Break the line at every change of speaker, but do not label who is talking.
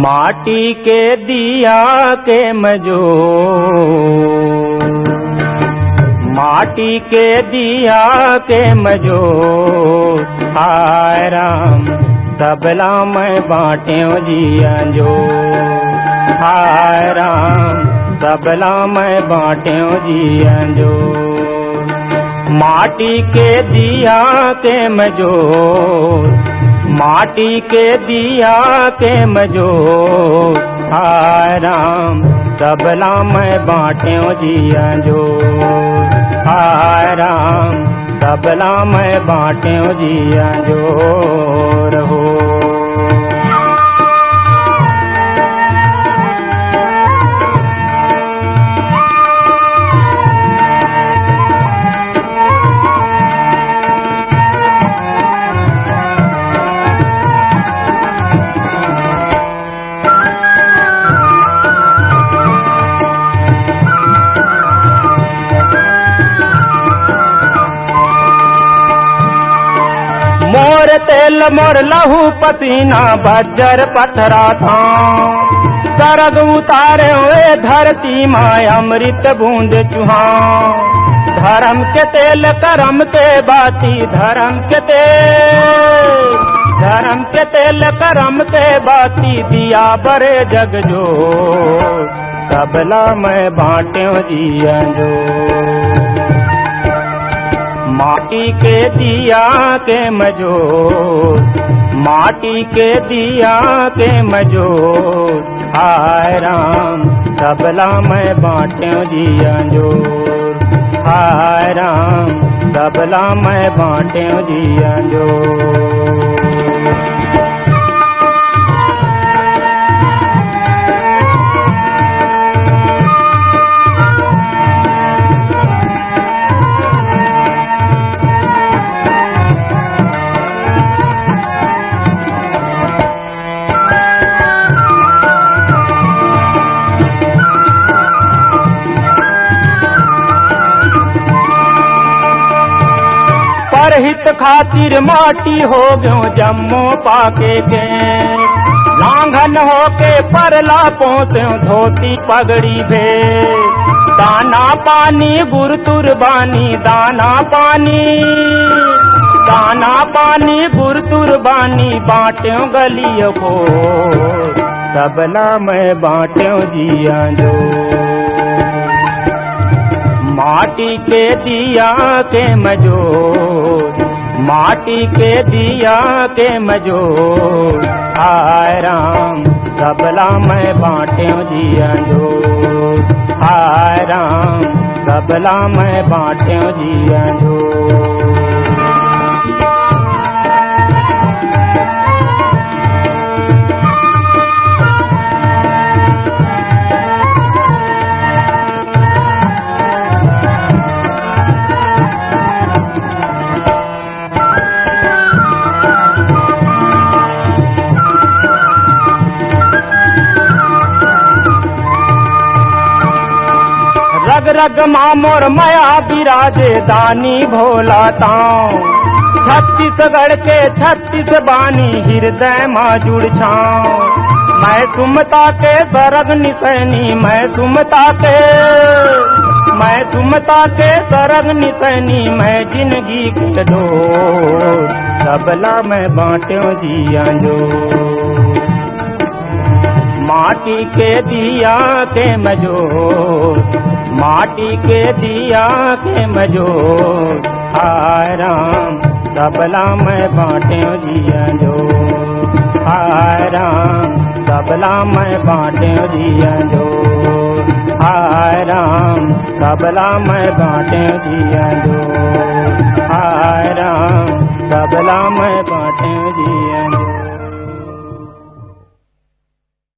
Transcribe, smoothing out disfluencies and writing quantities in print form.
माटी के दिया के मजो, माटी के दिया के मजो, हाय राम सबला मैं बाँट्यो जिया जो, हाय राम सबला मैं बाँट्यो जिया जो। माटी के दिया के मजो, माटी के दिया के मजो, हाय राम सबला मैं बाँट्यो जिया जो, हाय राम सबला मैं बाँट्यो जिया जो रहो। मोर तेल मोर लहू पसीना बज्जर पथरा था, सरग उतारे हुए धरती माय अमृत बूंद चुहा। धर्म के तेल करम के बाती, धर्म के तेल, धर्म के तेल करम के बाती, दिया बरे जग जो, सबला मैं बाँट्यो जिया जो। माटी के दिया के मजो, माटी के दिया के मजो, हाय राम सबला मैं बाँट्यो जिया जो, हाय राम सबला मैं बाँट्यो जिया जो। हित खातिर माटी हो गयो जम्मो पाके के, लांघन होके परला पहुँचो धोती पगड़ी भे। दाना पानी गुर तुरबानी, दाना पानी, दाना पानी गुर तुरबानी, बाँट्यो गलियों को सबला मैं बाँट्यो जिया जो। माटी के दिया के मजो, माटी के दिया के मजो, हाय राम सबला मैं बाँट्यो जिया जो, हाय राम सबला मैं बाँट्यो जिया जो। रग रग माँ मोर माया बिराजे दानी भोला ताऊ, छत्तीसगढ़ के 36 बानी हृदय माँ जुड़ छाऊं। मैं सुमता के सरग निसैनी, मैं सुमता के, मैं सुमता के सरग निसैनी, मैं जिंदगी के डोर सबला मैं बाँट्यो जिया जो। माटी के दिया के मजो, माटी के दिया के मजो, हाय राम सबला मैं बाँट्यो जिया जो, हाय राम सबला मैं बाँट्यो जिया जो, हाय राम सबला मैं बाँट्यो जिया जो, हाय राम सबला मैं बाँट्यो जिया जो।